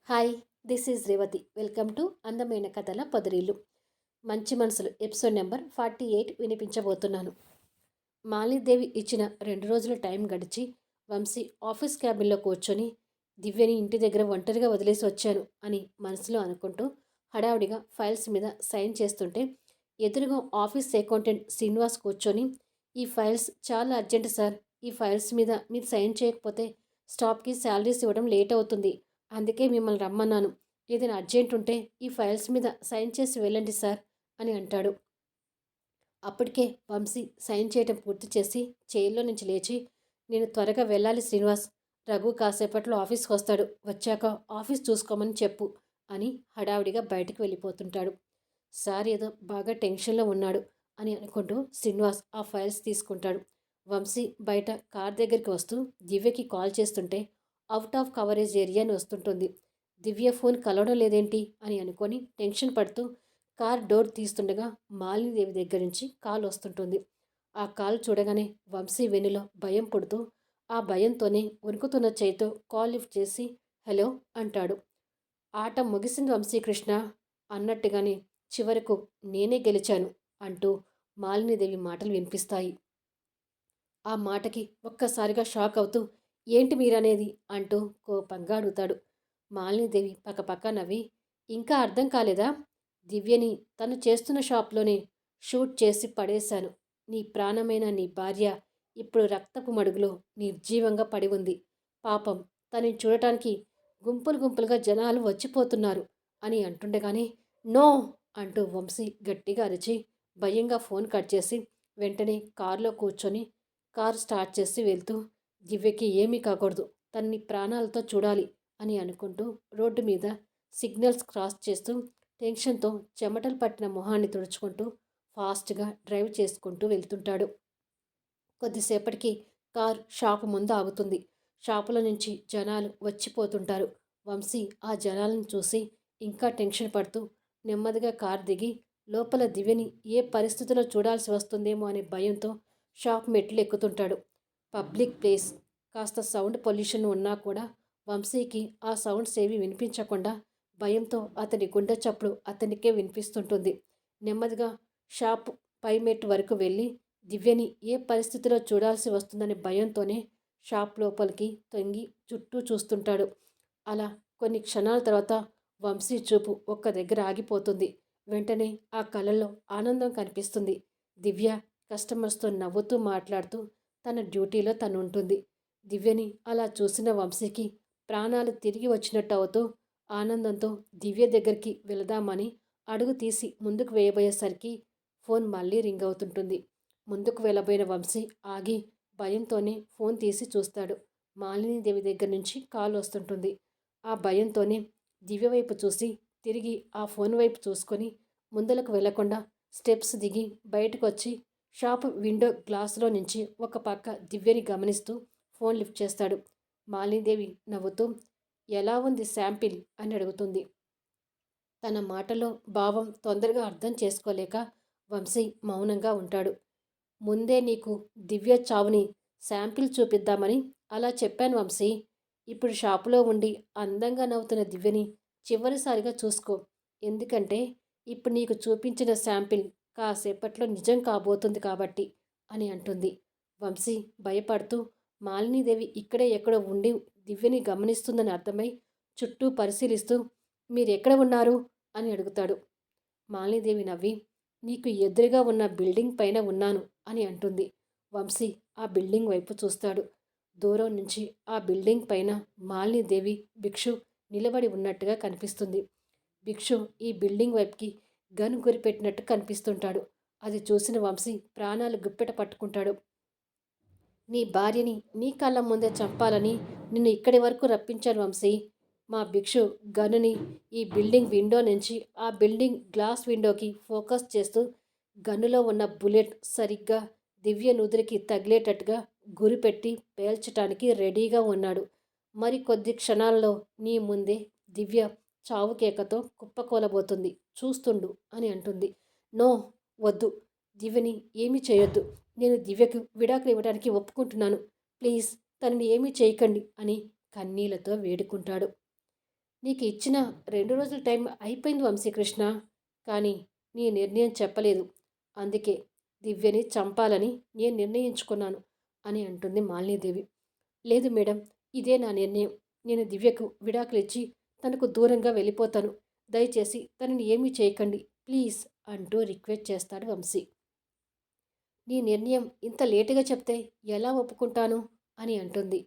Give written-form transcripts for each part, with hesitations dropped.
Hi, this is Revathi. Welcome to అందమైన కథల పొదరిల్లు. మంచి మనసులు ఎపిసోడ్ నెంబర్ 48 వినిపించబోతున్నాను. మాలిదేవి ఇచ్చిన 2 రోజుల టైం గడిచి వంశీ ఆఫీస్ క్యాబిన్లో కూర్చొని దివ్యని ఇంటి దగ్గర ఒంటరిగా వదిలేసి వచ్చాను అని మనసులో అనుకుంటూ హడావుడిగా ఫైల్స్ మీద సైన్ చేస్తుంటే ఎదురుగా ఆఫీస్ అకౌంటెంట్ శ్రీనివాస్ కూర్చొని, ఈ ఫైల్స్ చాలా అర్జెంట్ సార్. ఈ ఫైల్స్ మీద మీరు సైన్ చేయకపోతే స్టాఫ్కి శాలరీస్ ఇవ్వడం లేట్ అవుతుంది. అందుకే మిమ్మల్ని రమ్మన్నాను. ఏదైనా అర్జెంట్ ఉంటే ఈ ఫైల్స్ మీద సైన్ చేసి వెళ్ళండి సార్ అని అంటాడు. అప్పటికే వంశీ సైన్ చేయడం పూర్తి చేసి చైర్లో నుంచి లేచి, నేను త్వరగా వెళ్ళాలి శ్రీనివాస్. రఘు కాసేపట్లో ఆఫీస్కి వస్తాడు. వచ్చాక ఆఫీస్ చూసుకోమని చెప్పు అని హడావిడిగా బయటికి వెళ్ళిపోతుంటాడు. సార్ ఏదో బాగా టెన్షన్లో ఉన్నాడు అని అనుకుంటూ శ్రీనివాస్ ఆ ఫైల్స్ తీసుకుంటాడు. వంశీ బయట కార్ దగ్గరికి వస్తూ దివ్యకి కాల్ చేస్తుంటే అవుట్ ఆఫ్ కవరేజ్ ఏరియా అని వస్తుంటుంది. దివ్య ఫోన్ కలవడం లేదేంటి అని అనుకొని టెన్షన్ పడుతూ కార్ డోర్ తీస్తుండగా మాలినీదేవి దగ్గర నుంచి కాల్ వస్తుంటుంది. ఆ కాల్ చూడగానే వంశీ వెన్నులో భయం పుడుతూ ఆ భయంతోనే వణుకుతున్న చేయితో కాల్ లిఫ్ట్ చేసి హలో అంటాడు. ఆట ముగిసింది వంశీకృష్ణ అన్నట్టుగానే చివరకు నేనే గెలిచాను అంటూ మాలినీదేవి మాటలు వినిపిస్తాయి. ఆ మాటకి ఒక్కసారిగా షాక్ అవుతూ ఏంటి మీరనేది అంటూ కోపంగా అడుగుతాడు. మాలినీదేవి పక్కపక్క నవ్వి, ఇంకా అర్థం కాలేదా? దివ్యని తను చేస్తున్న షాప్లోనే షూట్ చేసి పడేశాను. నీ ప్రాణమైన నీ భార్య ఇప్పుడు రక్తపు మడుగులో నిర్జీవంగా పడి ఉంది. పాపం తనని చూడటానికి గుంపులు గుంపులుగా జనాలు వచ్చిపోతున్నారు అని అంటుండగానే నో అంటూ వంశీ గట్టిగా అరిచి భయంగా ఫోన్ కట్ చేసి వెంటనే కారులో కూర్చొని కారు స్టార్ట్ చేసి వెళ్తూ దివ్యకి ఏమీ కాకూడదు, తన్ని ప్రాణాలతో చూడాలి అని అనుకుంటూ రోడ్డు మీద సిగ్నల్స్ క్రాస్ చేస్తూ టెన్షన్తో చెమటలు పట్టిన మొహాన్ని తుడుచుకుంటూ ఫాస్ట్గా డ్రైవ్ చేసుకుంటూ వెళ్తుంటాడు. కొద్దిసేపటికి కార్ షాపు ముందు ఆగుతుంది. షాపులో నుంచి జనాలు వచ్చిపోతుంటారు. వంశీ ఆ జనాలను చూసి ఇంకా టెన్షన్ పడుతూ నెమ్మదిగా కార్ దిగి లోపల దివ్యని ఏ పరిస్థితిలో చూడాల్సి వస్తుందేమో అనే భయంతో షాప్ మెట్లు ఎక్కుతుంటాడు. పబ్లిక్ ప్లేస్, కాస్త సౌండ్ పొల్యూషన్ ఉన్నా కూడా వంశీకి ఆ సౌండ్స్ ఏవి వినిపించకుండా భయంతో అతని గుండె చప్పుడు అతనికే వినిపిస్తుంటుంది. నెమ్మదిగా షాప్ పై మెట్టు వరకు వెళ్ళి దివ్యని ఏ పరిస్థితిలో చూడాల్సి వస్తుందనే భయంతోనే షాప్ లోపలికి తొంగి చుట్టూ చూస్తుంటాడు. అలా కొన్ని క్షణాల తర్వాత వంశీ చూపు ఒక్క దగ్గర ఆగిపోతుంది. వెంటనే ఆ కళ్ళల్లో ఆనందం కనిపిస్తుంది. దివ్య కస్టమర్స్తో నవ్వుతూ మాట్లాడుతూ తన డ్యూటీలో తను ఉంటుంది. దివ్యని అలా చూసిన వంశీకి ప్రాణాలు తిరిగి వచ్చినట్టు అవుతూ ఆనందంతో దివ్య దగ్గరికి వెళదామని అడుగు తీసి ముందుకు వేయబోయేసరికి ఫోన్ మళ్ళీ రింగ్ అవుతుంటుంది. ముందుకు వెళ్ళబోయిన వంశీ ఆగి భయంతోనే ఫోన్ తీసి చూస్తాడు. మాలినీదేవి దగ్గర నుంచి కాల్ వస్తుంటుంది. ఆ భయంతోనే దివ్య వైపు చూసి తిరిగి ఆ ఫోన్ వైపు చూసుకొని ముందలకు వెళ్లకుండా స్టెప్స్ దిగి బయటకు వచ్చి షాపు విండో గ్లాసులో నుంచి ఒక పక్క దివ్యని గమనిస్తూ ఫోన్ లిఫ్ట్ చేస్తాడు. మాలినీదేవి నవ్వుతూ ఎలా ఉంది శాంపిల్ అని అడుగుతుంది. తన మాటలో భావం తొందరగా అర్థం చేసుకోలేక వంశీ మౌనంగా ఉంటాడు. ముందే నీకు దివ్య చావుని శాంపిల్ చూపిద్దామని అలా చెప్పాను వంశీ. ఇప్పుడు షాపులో ఉండి అందంగా నవ్వుతున్న దివ్యని చివరిసారిగా చూసుకో. ఎందుకంటే ఇప్పుడు నీకు చూపించిన శాంపిల్ కాసేపట్లో నిజం కాబోతుంది కాబట్టి అని అంటుంది. వంశీ భయపడుతూ మాలినీదేవి ఇక్కడే ఎక్కడో ఉండి దివ్యని గమనిస్తుందని అర్థమై చుట్టూ పరిశీలిస్తూ మీరెక్కడ ఉన్నారు అని అడుగుతాడు. మాలినీదేవి నవ్వి నీకు ఎదురుగా ఉన్న బిల్డింగ్ పైన ఉన్నాను అని అంటుంది. వంశీ ఆ బిల్డింగ్ వైపు చూస్తాడు. దూరం నుంచి ఆ బిల్డింగ్ పైన మాలినీదేవి భిక్షు నిలబడి ఉన్నట్టుగా కనిపిస్తుంది. భిక్షు ఈ బిల్డింగ్ వైపుకి గన్ గురిపెట్టినట్టు కనిపిస్తుంటాడు. అది చూసిన వంశీ ప్రాణాలు గుప్పెట పట్టుకుంటాడు. నీ భార్యని నీ కళ్ళ ముందే చంపాలని నిన్ను ఇక్కడి వరకు రప్పించాను వంశీ. మా భిక్షు గనుని ఈ బిల్డింగ్ విండో నుంచి ఆ బిల్డింగ్ గ్లాస్ విండోకి ఫోకస్ చేస్తూ గన్నులో ఉన్న బుల్లెట్ సరిగ్గా దివ్య నుదురికి తగిలేటట్టుగా గురిపెట్టి పేల్చటానికి రెడీగా ఉన్నాడు. మరి కొద్ది క్షణాల్లో నీ ముందే దివ్య చావు కేకతో కుప్పకూలబోతుంది, చూస్తుండు అని అంటుంది. నో, వద్దు, దివ్యని ఏమీ చేయొద్దు. నేను దివ్యకు విడాకులు ఇవ్వడానికి ఒప్పుకుంటున్నాను. ప్లీజ్ తనని ఏమీ చేయకండి అని కన్నీళ్లతో వేడుకుంటాడు. నీకు ఇచ్చిన 2 రోజుల టైం అయిపోయింది వంశీకృష్ణ. కానీ నీ నిర్ణయం చెప్పలేదు. అందుకే దివ్యని చంపాలని నేను నిర్ణయించుకున్నాను అని అంటుంది మాలినీదేవి. లేదు మేడం, ఇదే నా నిర్ణయం. నేను దివ్యకు విడాకులిచ్చి తనకు దూరంగా వెళ్ళిపోతాను. దయచేసి తనని ఏమీ చేయకండి ప్లీజ్ అంటూ రిక్వెస్ట్ చేస్తాడు వంశీ. నీ నిర్ణయం ఇంత లేటుగా చెప్తే ఎలా ఒప్పుకుంటాను అని అంటుంది.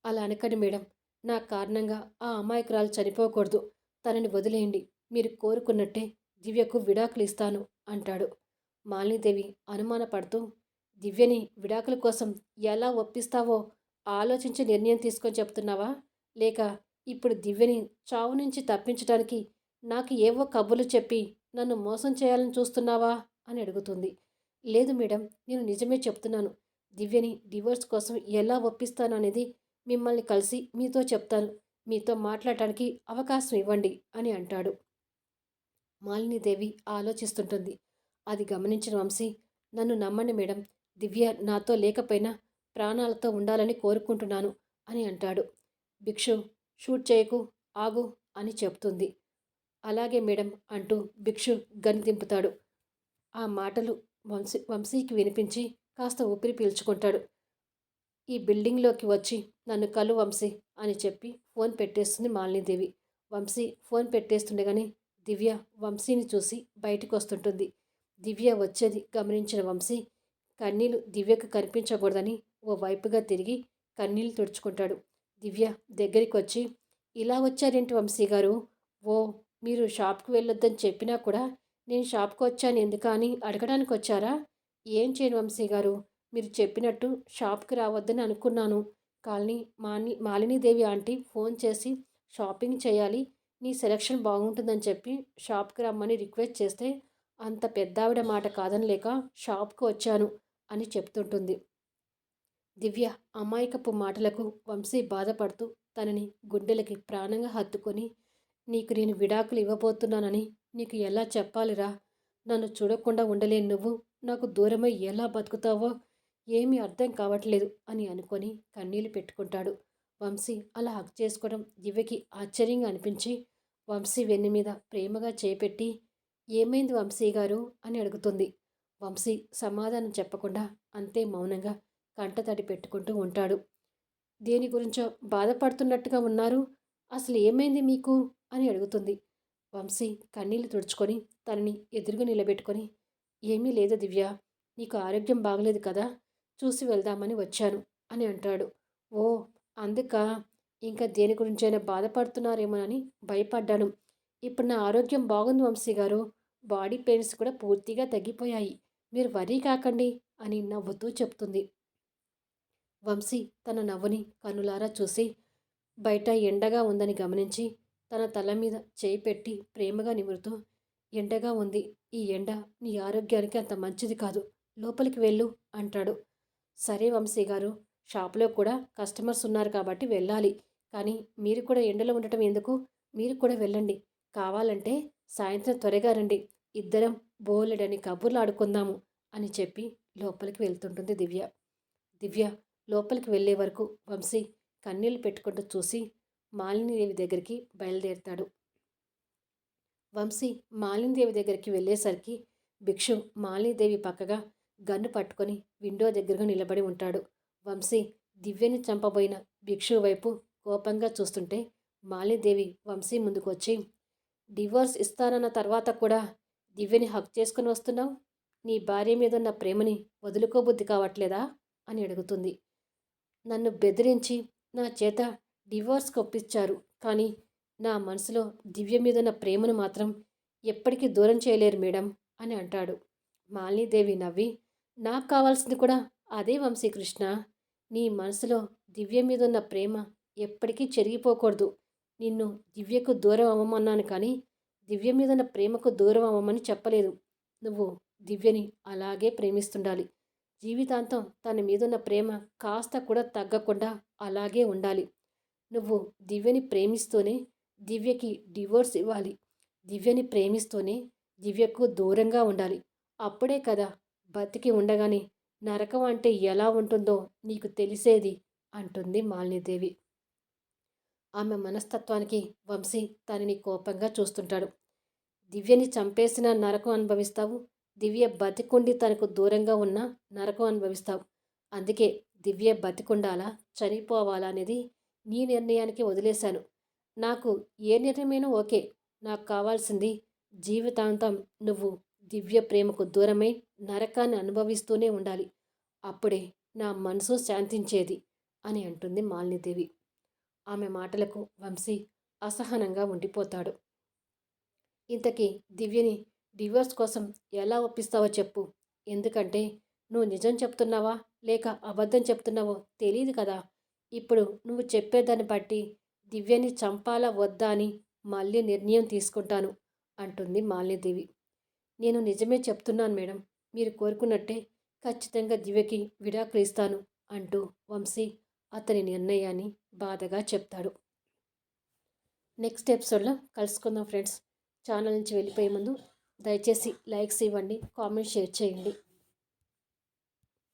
అలా అనకండి మేడం. నా కారణంగా ఆ అమాయకురాలు చనిపోకూడదు. తనని వదిలేయండి. మీరు కోరుకున్నట్టే దివ్యకు విడాకులు ఇస్తాను అంటాడు. మాలినీదేవి అనుమానపడుతూ, దివ్యని విడాకుల కోసం ఎలా ఒప్పిస్తావో ఆలోచించి నిర్ణయం తీసుకొని చెప్తున్నావా? లేక ఇప్పుడు దివ్యని చావు నుంచి తప్పించడానికి నాకు ఏవో కబుర్లు చెప్పి నన్ను మోసం చేయాలని చూస్తున్నావా అని అడుగుతుంది. లేదు మేడం, నేను నిజమే చెప్తున్నాను. దివ్యని డివోర్స్ కోసం ఎలా ఒప్పిస్తాను అనేది మిమ్మల్ని కలిసి మీతో చెప్తాను. మీతో మాట్లాడటానికి అవకాశం ఇవ్వండి అని అంటాడు. మాలినీదేవి ఆలోచిస్తుంటుంది. అది గమనించిన వంశీ, నన్ను నమ్మండి మేడం. దివ్య నాతో లేకపోయినా ప్రాణాలతో ఉండాలని కోరుకుంటున్నాను అని అంటాడు. భిక్షు, షూట్ చేయకు, ఆగు అని చెప్తుంది. అలాగే మేడం అంటూ భిక్షు గన్ దింపుతాడు. ఆ మాటలు వంశీకి వినిపించి కాస్త ఊపిరి పీల్చుకుంటాడు. ఈ బిల్డింగ్లోకి వచ్చి నన్ను కలు వంశీ అని చెప్పి ఫోన్ పెట్టేస్తుంది మాలినీదేవి. వంశీ ఫోన్ పెట్టేస్తుండగానే దివ్య వంశీని చూసి బయటకు వస్తుంటుంది. దివ్య వచ్చేది గమనించిన వంశీ కన్నీళ్లు దివ్యకు కనిపించకూడదని ఓ వైపుగా తిరిగి కన్నీళ్లు తుడుచుకుంటాడు. దివ్య దగ్గరికి వచ్చి, ఇలా వచ్చారేంటి వంశీ గారు? ఓ, మీరు షాప్కి వెళ్ళొద్దని చెప్పినా కూడా నేను షాప్కి వచ్చాను ఎందుకా అని అడగడానికి వచ్చారా? ఏం చేయను వంశీ గారు, మీరు చెప్పినట్టు షాప్కి రావద్దని అనుకున్నాను. కానీ మాలినీదేవి ఆంటీ ఫోన్ చేసి షాపింగ్ చేయాలి, నీ సెలక్షన్ బాగుంటుందని చెప్పి షాప్కి రమ్మని రిక్వెస్ట్ చేస్తే అంత పెద్దావిడ మాట కాదనలేక షాప్కి వచ్చాను అని చెప్తుంటుంది. దివ్య అమాయకపు మాటలకు వంశీ బాధపడుతూ తనని గుండెలకి ప్రాణంగా హత్తుకొని, నీకు నేను విడాకులు ఇవ్వబోతున్నానని నీకు ఎలా చెప్పాలిరా? నన్ను చూడకుండా ఉండలేని నువ్వు నాకు దూరమై ఎలా బతుకుతావో ఏమీ అర్థం కావట్లేదు అని అనుకొని కన్నీళ్లు పెట్టుకుంటాడు. వంశీ అలా హక్ చేసుకోవడం దివ్యకి ఆశ్చర్యంగా అనిపించి వంశీ వెన్ను మీద ప్రేమగా చేపెట్టి, ఏమైంది వంశీ గారు అని అడుగుతుంది. వంశీ సమాధానం చెప్పకుండా అంతే మౌనంగా కంటతడి పెట్టుకుంటూ ఉంటాడు. దేని గురించో బాధపడుతున్నట్టుగా ఉన్నారు, అసలు ఏమైంది మీకు అని అడుగుతుంది. వంశీ కన్నీళ్లు తుడుచుకొని తనని ఎదురుగా నిలబెట్టుకొని, ఏమీ లేదు దివ్య, నీకు ఆరోగ్యం బాగలేదు కదా, చూసి వెళ్దామని వచ్చాను అని అంటాడు. ఓ, అందుకా? ఇంకా దేని గురించైనా బాధపడుతున్నారేమోనని భయపడ్డాను. ఇప్పుడు నా ఆరోగ్యం బాగుంది వంశీ గారు. బాడీ పెయిన్స్ కూడా పూర్తిగా తగ్గిపోయాయి. మీరు వరీ కాకండి అని నవ్వుతూ చెప్తుంది. వంశీ తన నవ్వుని కనులారా చూసి బయట ఎండగా ఉందని గమనించి తన తల మీద చేయి పెట్టి ప్రేమగా నిమురుతూ, ఎండగా ఉంది, ఈ ఎండ నీ ఆరోగ్యానికి అంత మంచిది కాదు, లోపలికి వెళ్ళు అంటాడు. సరే వంశీ గారు, షాప్లో కూడా కస్టమర్స్ ఉన్నారు కాబట్టి వెళ్ళాలి. కానీ మీరు కూడా ఎండలో ఉండటం ఎందుకు? మీరు కూడా వెళ్ళండి. కావాలంటే సాయంత్రం త్వరగా రండి. ఇద్దరం బోలెడని కబుర్లు ఆడుకుందాము అని చెప్పి లోపలికి వెళ్తుంటుంది దివ్య. దివ్య లోపలికి వెళ్ళే వరకు వంశీ కన్నీళ్లు పెట్టుకుంటూ చూసి మాలినీదేవి దగ్గరికి బయలుదేరుతాడు. వంశీ మాలినీదేవి దగ్గరికి వెళ్ళేసరికి భిక్షు మాలినీదేవి పక్కగా గన్ను పట్టుకొని విండో దగ్గరగా నిలబడి ఉంటాడు. వంశీ దివ్యని చంపబోయిన భిక్షు వైపు కోపంగా చూస్తుంటే మాలినీదేవి వంశీ ముందుకు వచ్చి, డివోర్స్ ఇస్తానన్న తర్వాత కూడా దివ్యని హక్ చేసుకుని వస్తున్నావు, నీ భార్య మీద ఉన్న ప్రేమని వదులుకోబుద్ధి కావట్లేదా అని అడుగుతుంది. నన్ను బెదిరించి నా చేత డివోర్స్కి ఒప్పించారు, కానీ నా మనసులో దివ్య మీదున్న ప్రేమను మాత్రం ఎప్పటికీ దూరం చేయలేరు మేడం అని అంటాడు. మాలినీదేవి నవ్వి, నాకు కావాల్సింది కూడా అదే వంశీకృష్ణ. నీ మనసులో దివ్య మీదున్న ప్రేమ ఎప్పటికీ చెరిగిపోకూడదు. నిన్ను దివ్యకు దూరం అవ్వమన్నాను కానీ దివ్య మీదున్న ప్రేమకు దూరం అవ్వమని చెప్పలేదు. నువ్వు దివ్యని అలాగే ప్రేమిస్తుండాలి. జీవితాంతం తన మీదున్న ప్రేమ కాస్త కూడా తగ్గకుండా అలాగే ఉండాలి. నువ్వు దివ్యని ప్రేమిస్తూనే దివ్యకి డివోర్స్ ఇవ్వాలి. దివ్యని ప్రేమిస్తూనే దివ్యకు దూరంగా ఉండాలి. అప్పుడే కదా బతికి ఉండగానే నరకం అంటే ఎలా ఉంటుందో నీకు తెలిసేది అంటుంది మాలినీదేవి. ఆమె మనస్తత్వానికి వంశీ తనని కోపంగా చూస్తుంటాడు. దివ్యని చంపేసిన నరకం అనుభవిస్తావు. దివ్య బతికుండి తనకు దూరంగా ఉన్న నరకం అనుభవిస్తావు. అందుకే దివ్య బతికుండాలా చనిపోవాలా అనేది నీ నిర్ణయానికి వదిలేశాను. నాకు ఏ నిర్ణయమైనా ఓకే. నాకు కావాల్సింది జీవితాంతం నువ్వు దివ్య ప్రేమకు దూరమై నరకాన్ని అనుభవిస్తూనే ఉండాలి. అప్పుడే నా మనసు శాంతించేది అని అంటుంది మాలినీదేవి. ఆమె మాటలకు వంశీ అసహనంగా ఉండిపోతాడు. ఇంతకీ దివ్యని డివోర్స్ కోసం ఎలా ఒప్పిస్తావో చెప్పు. ఎందుకంటే నువ్వు నిజం చెప్తున్నావా లేక అబద్ధం చెప్తున్నావో తెలియదు కదా. ఇప్పుడు నువ్వు చెప్పేదాన్ని బట్టి దివ్యని చంపాలా వద్దా అని మళ్ళీ నిర్ణయం తీసుకుంటాను అంటుంది మాలినీదేవి. నేను నిజమే చెప్తున్నాను మేడం. మీరు కోరుకున్నట్టే ఖచ్చితంగా దివ్యకి విడాకులు ఇస్తాను అంటూ వంశీ అతని నిర్ణయాన్ని బాధగా చెప్తాడు. నెక్స్ట్ ఎపిసోడ్లో కలుసుకుందాం ఫ్రెండ్స్. ఛానల్ నుంచి వెళ్ళిపోయే ముందు దయచేసి లైక్స్ ఇవ్వండి, కామెంట్ షేర్ చేయండి.